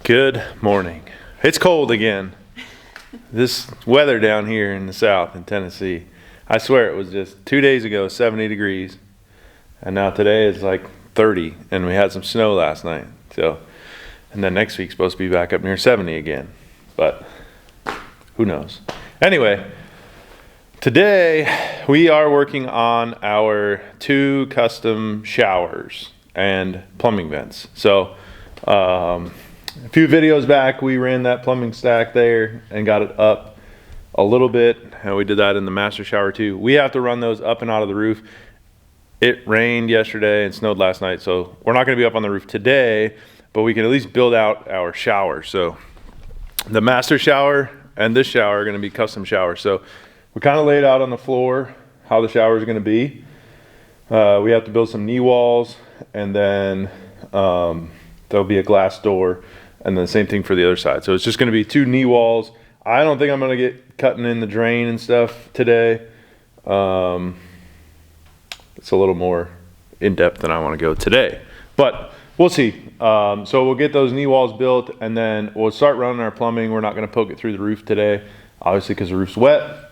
Good morning. It's cold again. This weather down here in the south in Tennessee, I swear it was just 2 days ago 70 degrees, and now today is like 30, and we had some snow last night. So, and then next week's supposed to be back up near 70 again, but who knows. Anyway, today we are working on our 2 custom showers and plumbing vents. So a few videos back, we ran that plumbing stack there and got it up a little bit, and we did that in the master shower too. We have to run those up and out of the roof. It rained yesterday and snowed last night, so we're not going to be up on the roof today, but we can at least build out our shower. So the master shower and this shower are going to be custom showers. So we kind of laid out on the floor how the shower is going to be. We have to build some knee walls, and then there'll be a glass door, and then the same thing for the other side. So it's just going to be 2 knee walls. I don't think I'm going to get cutting in the drain and stuff today. It's a little more in depth than I want to go today, but we'll see. So we'll get those knee walls built, and then we'll start running our plumbing. We're not going to poke it through the roof today, obviously, because the roof's wet,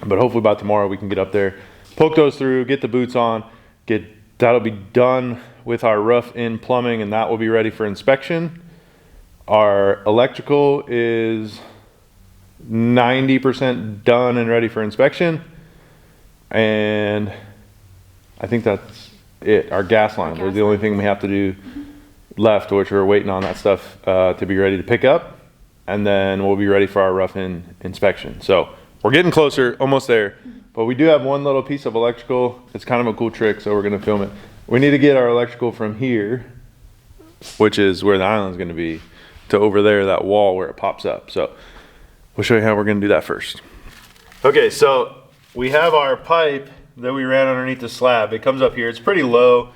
but hopefully by tomorrow we can get up there, poke those through, get the boots on, that'll be done with our rough-in plumbing, and that will be ready for inspection. Our electrical is 90% done and ready for inspection, and I think that's it. Our gas lines are the only thing we have to do left, which we're waiting on that stuff to be ready to pick up, and then we'll be ready for our rough-in inspection. So we're getting closer, almost there, but we do have one little piece of electrical. It's kind of a cool trick, so we're going to film it. We need to get our electrical from here, which is where the island's going to be, to over there, that wall where it pops up. So we'll show you how we're going to do that first. Okay, so we have our pipe that we ran underneath the slab. It comes up here. It's pretty low.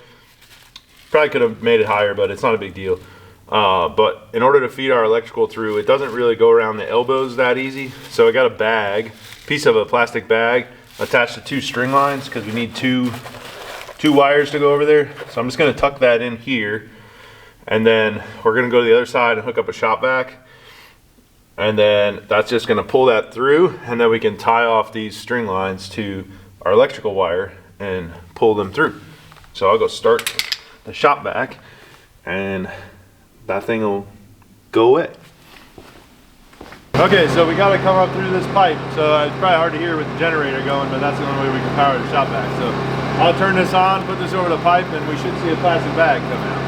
Probably could have made it higher, but it's not a big deal. But in order to feed our electrical through, it doesn't really go around the elbows that easy. So I got a bag, piece of a plastic bag attached to 2 string lines, because we need two wires to go over there. So I'm just going to tuck that in here, and then we're going to go to the other side and hook up a shop vac, and then that's just going to pull that through, and then we can tie off these string lines to our electrical wire and pull them through. So I'll go start the shop vac, and that thing will go away. Okay, so we got to come up through this pipe. So it's probably hard to hear with the generator going, but that's the only way we can power the shop vac. So I'll turn this on, put this over the pipe, and we should see a plastic bag come out.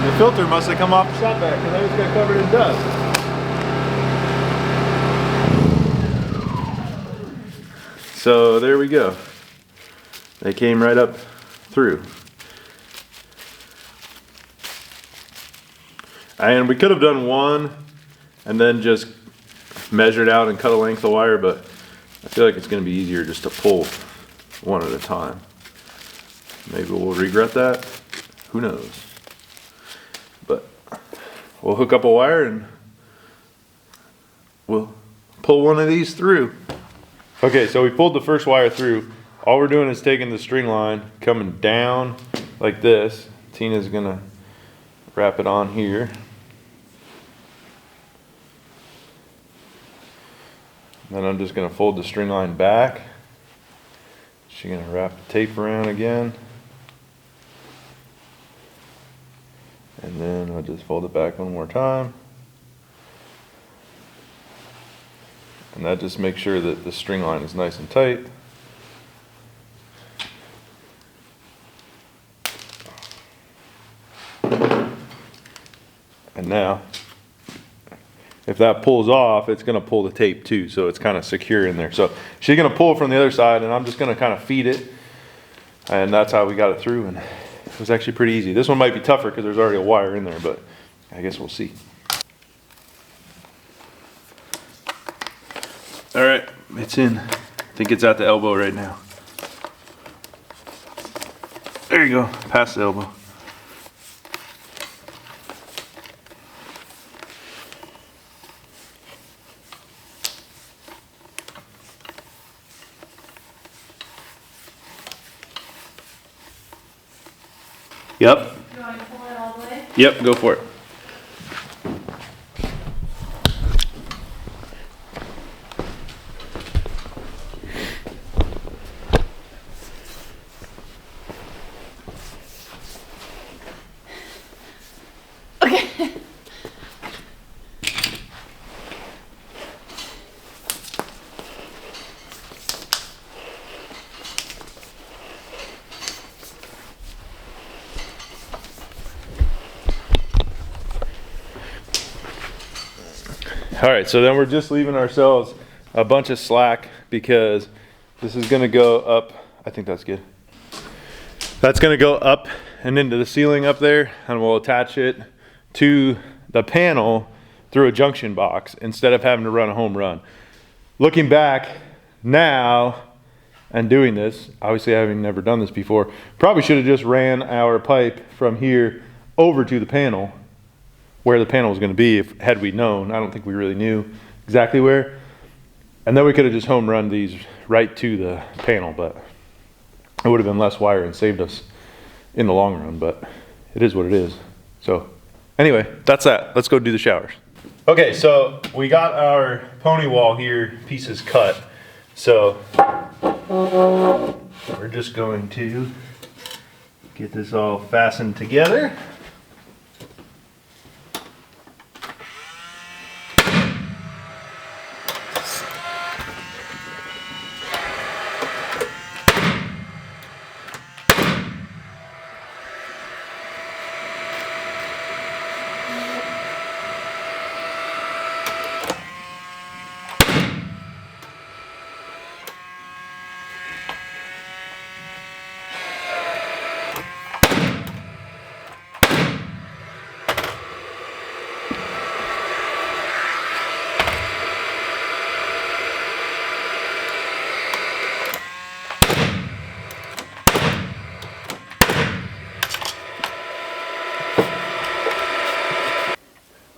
The filter must have come off the shop vac, because I just got covered in dust. So there we go. They came right up through. And we could have done one and then just measured out and cut a length of wire, but I feel like it's going to be easier just to pull one at a time. Maybe we'll regret that. Who knows? But we'll hook up a wire and we'll pull one of these through. Okay, so we pulled the first wire through. All we're doing is taking the string line, coming down like this. Tina's gonna wrap it on here. Then I'm just gonna fold the string line back. She's gonna wrap the tape around again. And then I'll just fold it back one more time. And that just makes sure that the string line is nice and tight. And now, if that pulls off, it's going to pull the tape too, so it's kind of secure in there. So she's going to pull from the other side, and I'm just going to kind of feed it. And that's how we got it through, and it was actually pretty easy. This one might be tougher because there's already a wire in there, but I guess we'll see. All right, it's in. I think it's at the elbow right now. There you go, past the elbow. Yep. You want to pull it all the way? Yep, go for it. Okay. All right, so then we're just leaving ourselves a bunch of slack because this is gonna go up. I think that's good. That's gonna go up and into the ceiling up there, and we'll attach it to the panel through a junction box instead of having to run a home run. Looking back now and doing this, obviously having never done this before, probably should have just ran our pipe from here over to the panel where the panel was going to be had we known. I don't think we really knew exactly where. And then we could have just home run these right to the panel, but it would have been less wire and saved us in the long run, but it is what it is. So anyway, that's that. Let's go do the showers. Okay, so we got our pony wall here pieces cut. So we're just going to get this all fastened together.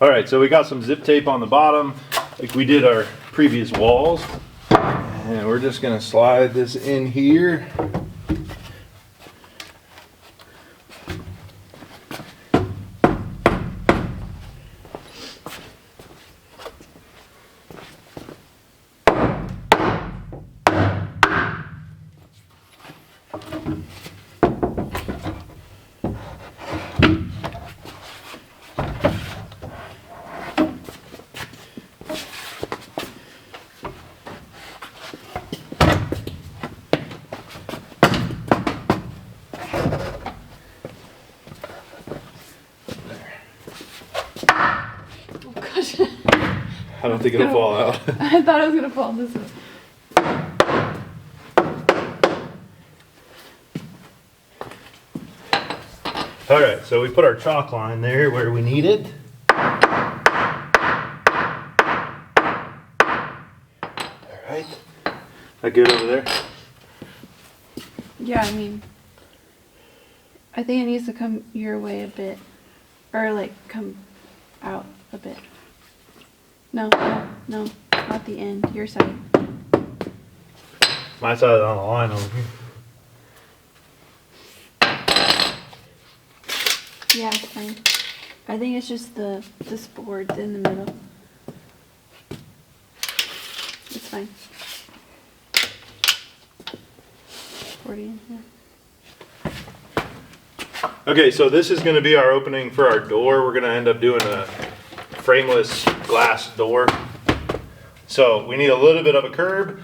All right, so we got some zip tape on the bottom, like we did our previous walls. And we're just gonna slide this in here. I don't think it'll fall out. I thought it was gonna fall this way. All right, so we put our chalk line there where we need it. All right, that good over there? Yeah, I mean, I think it needs to come your way a bit, or like come out a bit. No, no, not the end. Your side. My side is on the line over here. Yeah, it's fine. I think it's just this board in the middle. It's fine. 40, yeah. Okay, so this is going to be our opening for our door. We're going to end up doing a frameless glass door. So we need a little bit of a curb.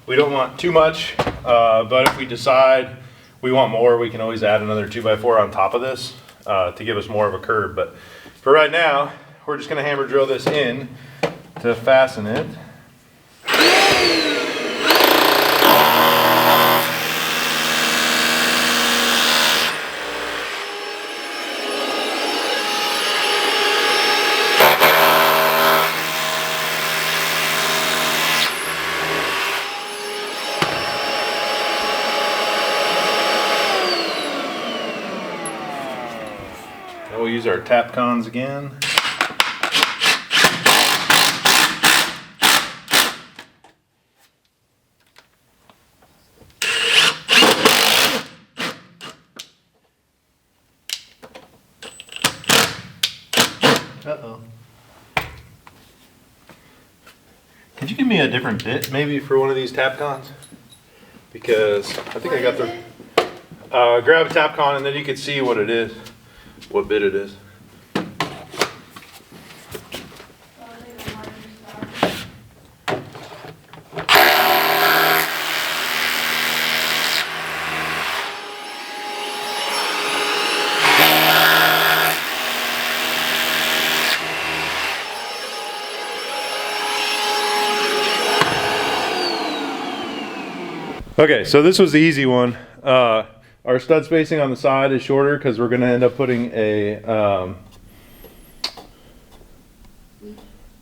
We don't want too much, but if we decide we want more, we can always add another 2x4 on top of this to give us more of a curb. But for right now, we're just going to hammer drill this in to fasten it. And we'll use our tap cons again. Uh-oh. Could you give me a different bit maybe for one of these Tapcons? Because I think I got the... grab a Tapcon and then you can see what it is. What bit it is. Okay, so this was the easy one. Our stud spacing on the side is shorter because we're going to end up putting a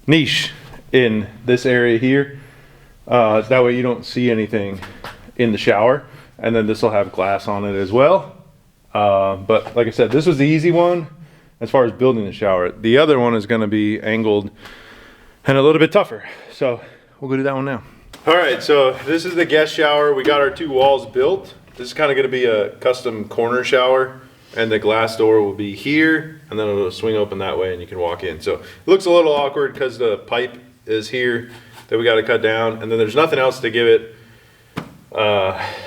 niche in this area here. That way you don't see anything in the shower. And then this will have glass on it as well. But like I said, this was the easy one as far as building the shower. The other one is going to be angled and a little bit tougher. So we'll go do that one now. All right, so this is the guest shower. We got our 2 walls built. This is kind of going to be a custom corner shower, and the glass door will be here, and then it'll swing open that way and you can walk in. So it looks a little awkward because the pipe is here that we got to cut down, and then there's nothing else to give it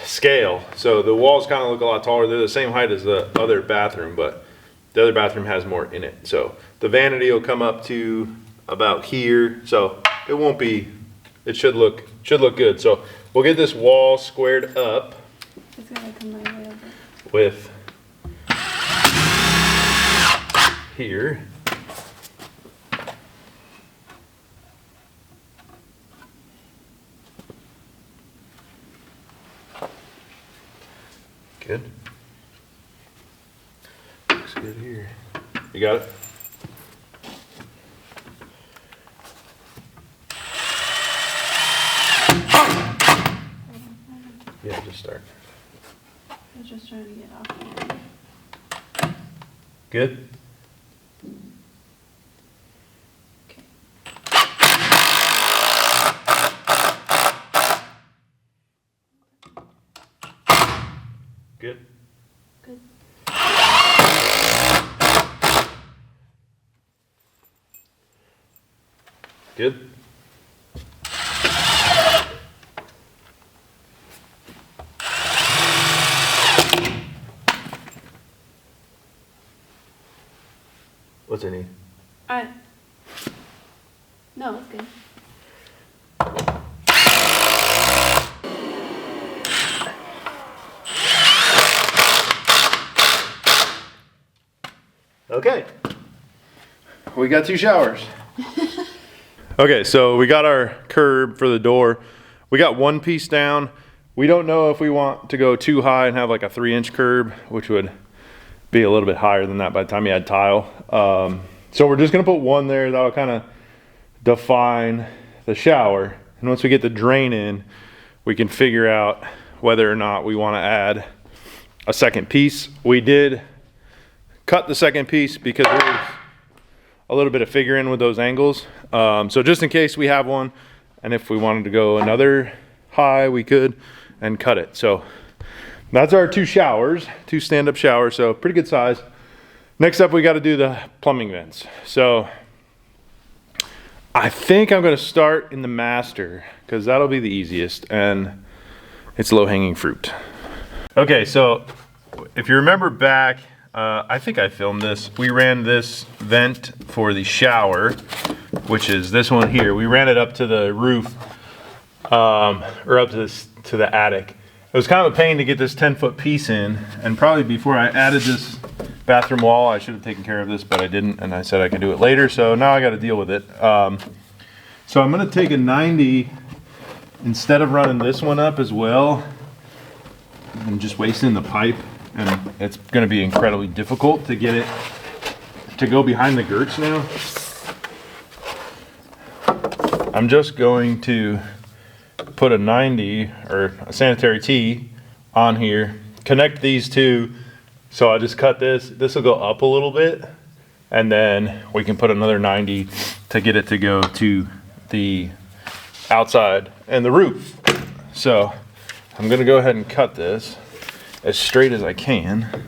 scale. So the walls kind of look a lot taller. They're the same height as the other bathroom, but the other bathroom has more in it. So the vanity will come up to about here, so it won't be, it should look good. So we'll get this wall squared up. It's gonna come my way over. With here. Good. Looks good here. You got it? Yeah, just start. I was just trying to get off. Good? Okay. Good? Good. Good? What's it need? No, it's good. Okay. We got 2 showers. Okay, so we got our curb for the door. We got 1 piece down. We don't know if we want to go too high and have like a 3-inch curb, which would be a little bit higher than that by the time you add tile. So we're just gonna put 1 there. That'll kind of define the shower. And once we get the drain in, we can figure out whether or not we want to add a 2nd piece. We did cut the 2nd piece because there's a little bit of figuring with those angles. So just in case we have one, and if we wanted to go another high, we could, and cut it. So that's our 2 showers, 2 stand-up showers, so pretty good size. Next up, we got to do the plumbing vents. So I think I'm going to start in the master because that'll be the easiest and it's low-hanging fruit. Okay, so if you remember back, I think I filmed this. We ran this vent for the shower, which is this one here. We ran it up to the roof, or up to the attic. It was kind of a pain to get this 10-foot piece in, and probably before I added this bathroom wall, I should have taken care of this, but I didn't, and I said I could do it later, so now I got to deal with it. So I'm going to take a 90 instead of running this one up as well. I'm just wasting the pipe, and it's going to be incredibly difficult to get it to go behind the girts now. I'm just going to put a 90 or a sanitary tee on here, connect these 2. So I just cut this. This will go up a little bit, and then we can put another 90 to get it to go to the outside and the roof. So I'm gonna go ahead and cut this as straight as I can.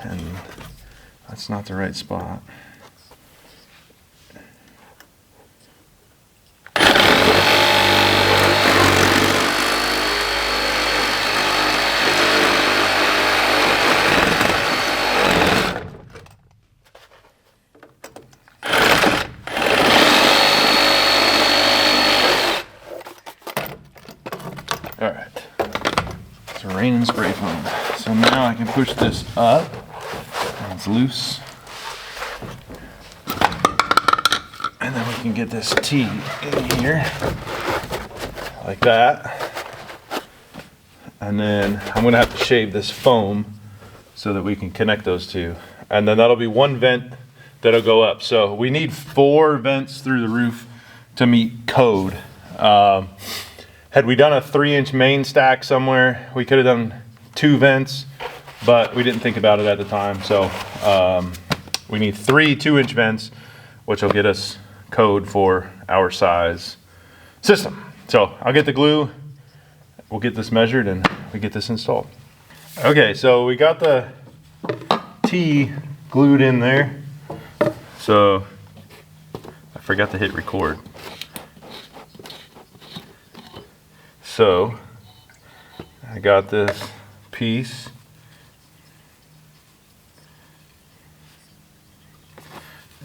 And That's not the right spot. All right, so rain and spray foam. So now I can push this up, and it's loose. And then we can get this T in here, like that. And then I'm gonna have to shave this foam so that we can connect those two. And then that'll be one vent that'll go up. So we need 4 vents through the roof to meet code. Had we done a 3-inch main stack somewhere, we could have done 2 vents, but we didn't think about it at the time. So we need 3 2-inch vents, which will get us code for our size system. So I'll get the glue, we'll get this measured, and we get this installed. Okay, so we got the T glued in there. So I forgot to hit record. So I got this piece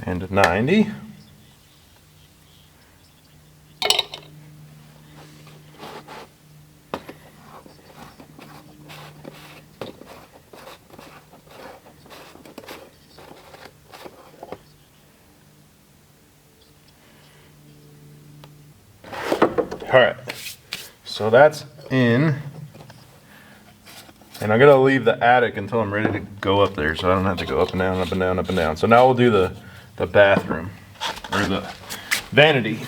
and a 90. All right, so that's in, and I'm gonna leave the attic until I'm ready to go up there, so I don't have to go up and down, up and down, up and down. So now we'll do the bathroom, or the vanity.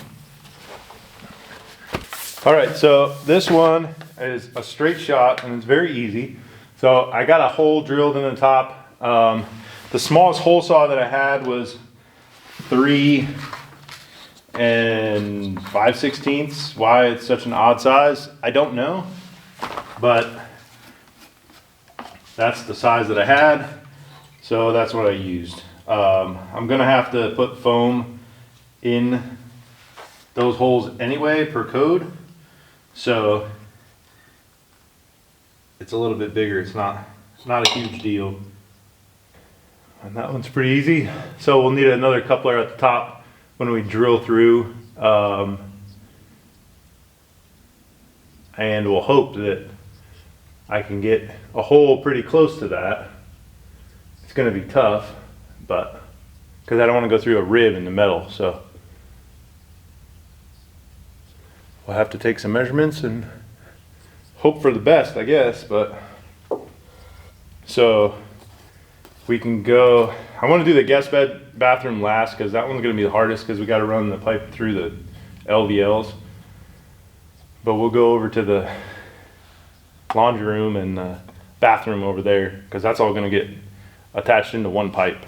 All right, so this one is a straight shot, and it's very easy. So I got a hole drilled in the top. The smallest hole saw that I had was 3 5/16. Why it's such an odd size, I don't know, but that's the size that I had, so that's what I used. I'm gonna have to put foam in those holes anyway per code, so it's a little bit bigger. It's not a huge deal, and that one's pretty easy. So we'll need another coupler at the top when we drill through, and we'll hope that I can get a hole pretty close to that. It's gonna be tough, but because I don't want to go through a rib in the metal, so we'll have to take some measurements and hope for the best, I guess. But so we can go. I want to do the guest bathroom last, because that one's going to be the hardest, because we got to run the pipe through the LVLs. But we'll go over to the laundry room and the bathroom over there, because that's all going to get attached into one pipe.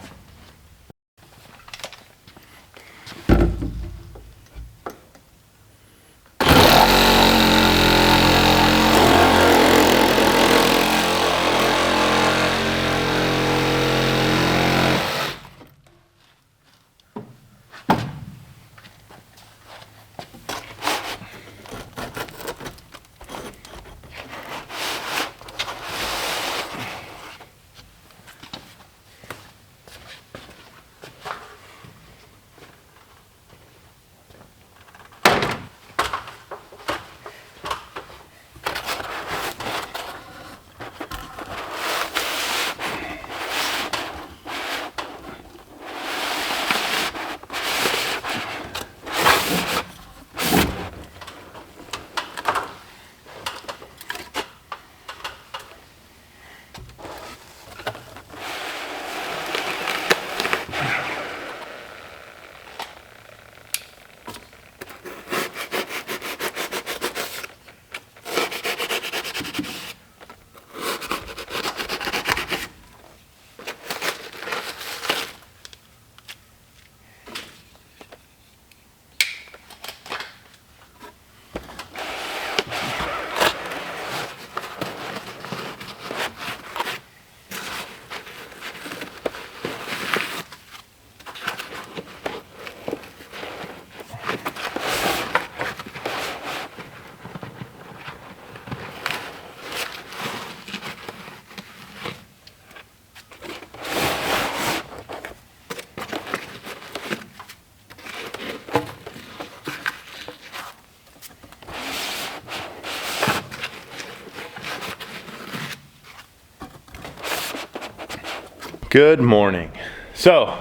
Good morning. So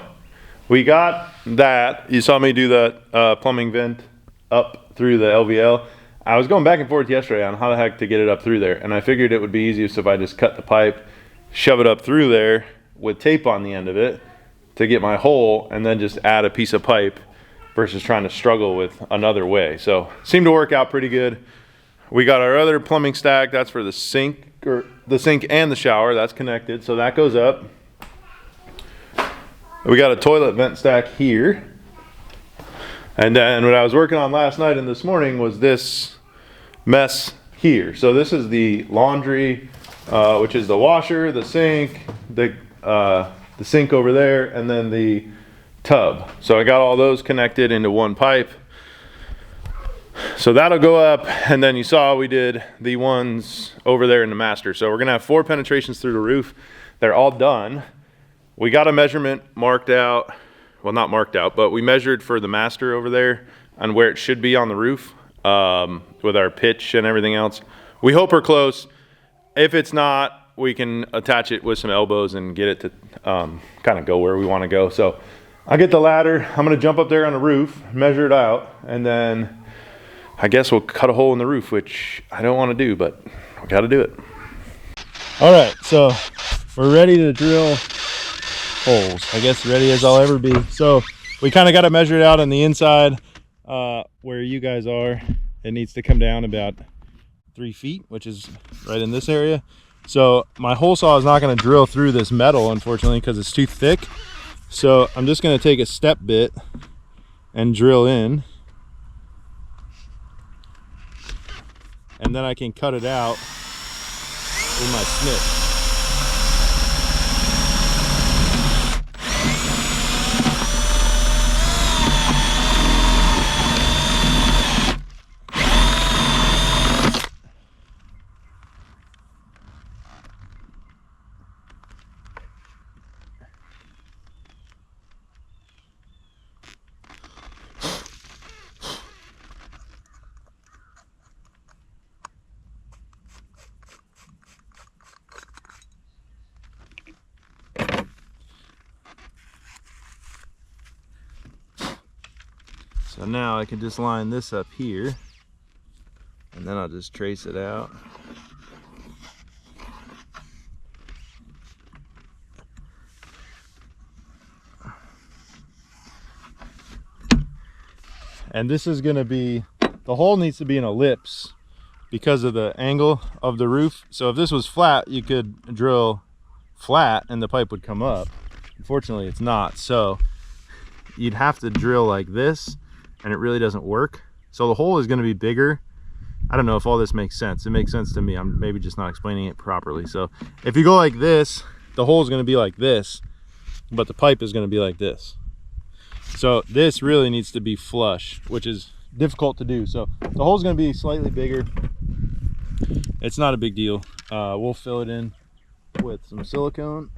we got that. You saw me do that plumbing vent up through the LVL. I was going back and forth yesterday on how the heck to get it up through there, and I figured it would be easiest if I just cut the pipe, shove it up through there with tape on the end of it to get my hole, and then just add a piece of pipe versus trying to struggle with another way. So seemed to work out pretty good. We got our other plumbing stack. That's for the sink, or the sink and the shower. That's connected, so that goes up. We got a toilet vent stack here. And then what I was working on last night and this morning was this mess here. So this is the laundry, which is the washer, the sink, the sink over there, and then the tub. So I got all those connected into one pipe. So that'll go up, and then you saw we did the ones over there in the master. So we're gonna have 4 penetrations through the roof. They're all done. We got a measurement marked out, well, not marked out, but we measured for the master over there on where it should be on the roof with our pitch and everything else. We hope we're close. If it's not, we can attach it with some elbows and get it to kind of go where we want to go. So I'll get the ladder. I'm going to jump up there on the roof, measure it out, and then I guess we'll cut a hole in the roof, which I don't want to do, but we got to do it. All right, so we're ready to drill holes. I guess ready as I'll ever be. So we kind of got to measure it out on the inside where you guys are. It needs to come down about 3 feet, which is right in this area. So my hole saw is not going to drill through this metal, unfortunately, because it's too thick. So I'm just going to take a step bit and drill in, and then I can cut it out with my snip. So now I can just line this up here, and then I'll just trace it out. And this is going to be, the hole needs to be an ellipse because of the angle of the roof. So if this was flat, you could drill flat and the pipe would come up. Unfortunately, it's not. So you'd have to drill like this, and it really doesn't work. So the hole is going to be bigger. I don't know if all this makes sense. It makes sense to me. I'm maybe just not explaining it properly. So if you go like this, the hole is going to be like this, but the pipe is going to be like this. So this really needs to be flush, which is difficult to do. So the hole is going to be slightly bigger. It's not a big deal. We'll fill it in with some silicone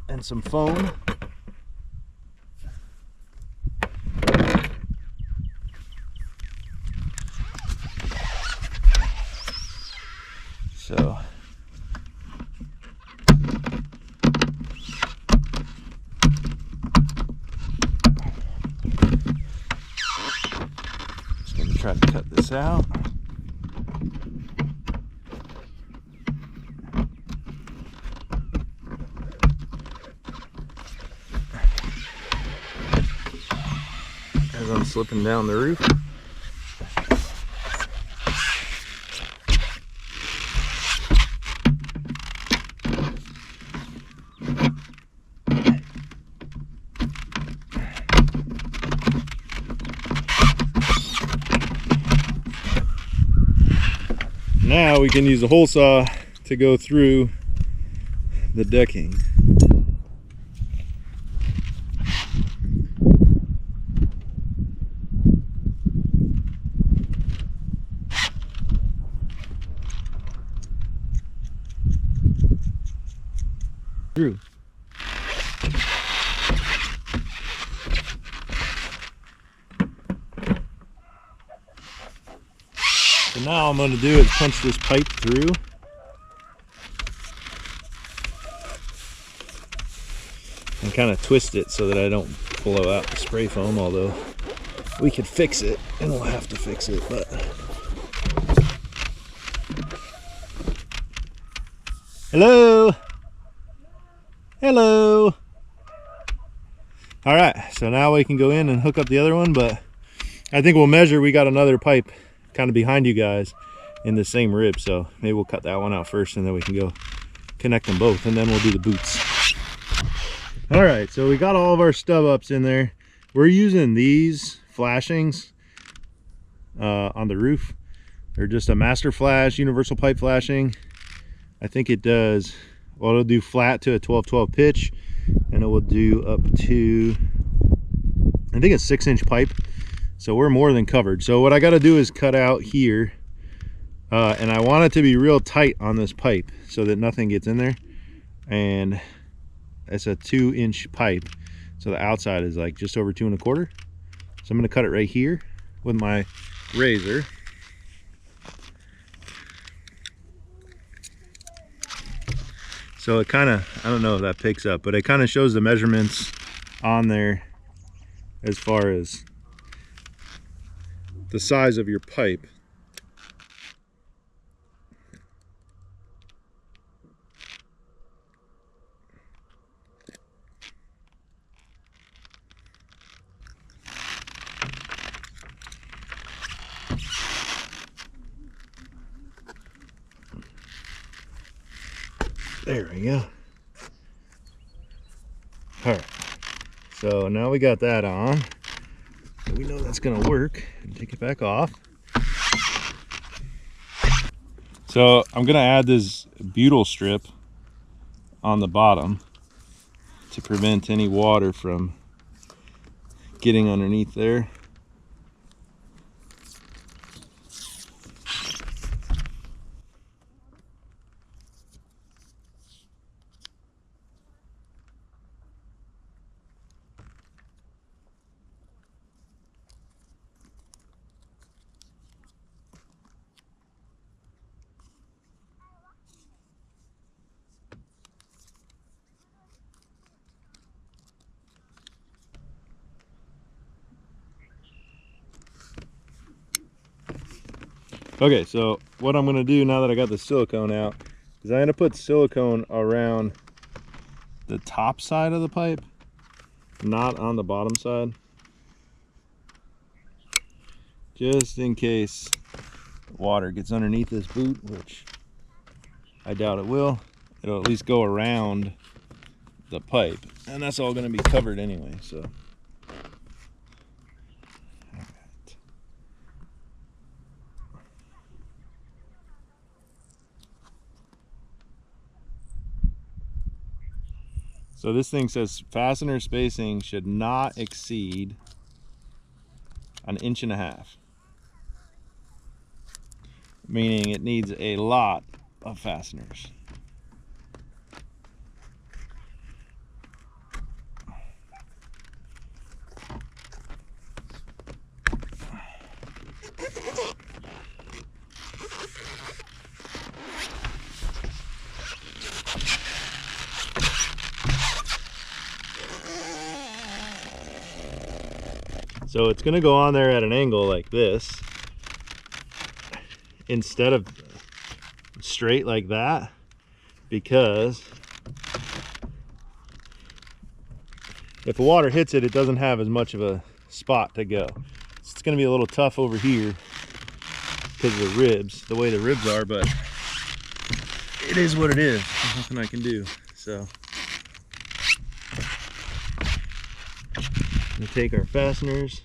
and some foam. So just going to try to cut this out. As I'm slipping down the roof. Now we can use the hole saw to go through the decking. Through. So now all I'm going to do is punch this pipe through. kind of twist it so that I don't blow out the spray foam, although we could fix it, and we'll have to fix it, but hello. Hello. All right, so now we can go in and hook up the other one, but I think we'll measure. We got another pipe kind of behind you guys in the same rib, so maybe we'll cut that one out first, and then we can go connect them both, and then we'll do the boots. All right, so we got all of our stub ups in there. We're using these flashings on the roof. They're just a master flash, universal pipe flashing. I think it does, well, it'll do flat to a 12-12 pitch, and it will do up to, I think it's 6-inch pipe. So we're more than covered. So what I got to do is cut out here, and I want it to be real tight on this pipe so that nothing gets in there. And it's a 2-inch pipe, so the outside is like just over 2 1/4. So I'm going to cut it right here with my razor. So it kind of, I don't know if that picks up, but it kind of shows the measurements on there as far as the size of your pipe. There we go. All right, so now we got that on, so we know that's gonna work. And take it back off. So I'm gonna add this butyl strip on the bottom to prevent any water from getting underneath there. Okay, so what I'm gonna do now that I got the silicone out is I'm gonna put silicone around the top side of the pipe, not on the bottom side, just in case water gets underneath this boot, which I doubt it will. It'll at least go around the pipe, and that's all gonna be covered anyway, so. So this thing says fastener spacing should not exceed 1.5 inches, meaning it needs a lot of fasteners. So it's going to go on there at an angle like this instead of straight like that, because if the water hits it, it doesn't have as much of a spot to go. So it's going to be a little tough over here because of the ribs, the way the ribs are, but it is what it is. There's nothing I can do. So we take our fasteners,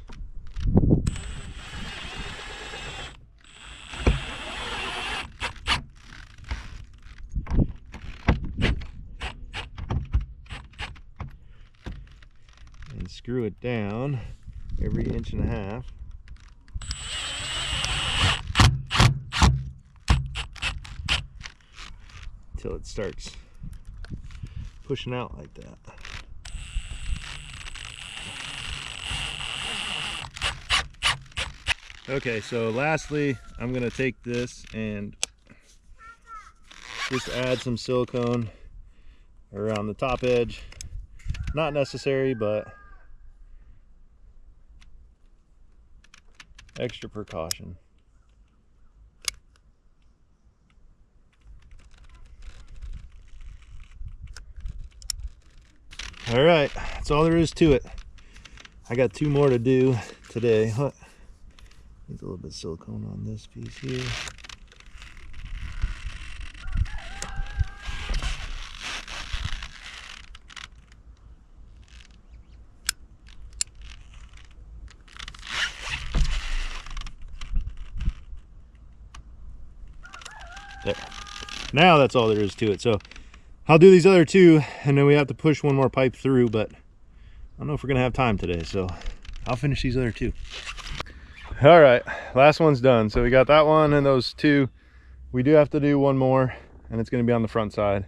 and screw it down every 1.5 inches. Until it starts pushing out like that. Okay, so lastly, I'm gonna take this and just add some silicone around the top edge Not necessary, but extra precaution. All right, that's all there is to it. I got 2 more to do today. Needs a little bit of silicone on this piece here. There. Now that's all there is to it. So I'll do these other 2, and then we have to push one more pipe through, but I don't know if we're gonna have time today, so I'll finish these other 2. All right, last one's done. So we got that one and those 2. We do have to do one more, and it's gonna be on the front side.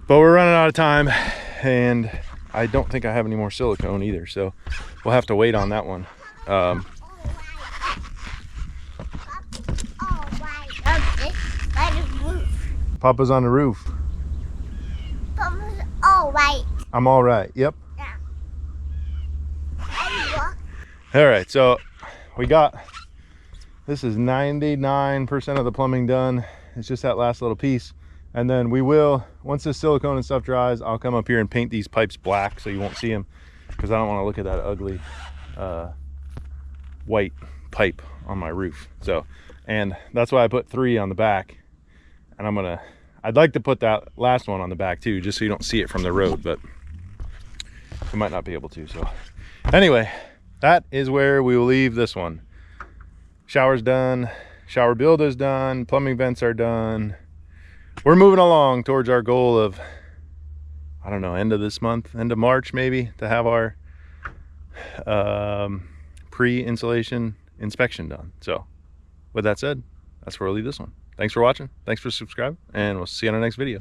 But we're running out of time, and I don't think I have any more silicone either, so we'll have to wait on that one. Papa's on the roof. Papa's all right. I'm all right. Yep. Yeah. All right, so we got, this is 99% of the plumbing done. It's just that last little piece. And then we will, once the silicone and stuff dries, I'll come up here and paint these pipes black so you won't see them, because I don't want to look at that ugly white pipe on my roof. So, and that's why I put 3 on the back. And I'd like to put that last one on the back too, just so you don't see it from the road, but we might not be able to. So anyway, that is where we will leave this one. Shower's done, shower build is done, plumbing vents are done. We're moving along towards our goal of, I don't know, end of this month, end of March maybe, to have our pre-installation inspection done. So with that said, that's where we'll leave this one. Thanks for watching. Thanks for subscribing, and we'll see you on our next video.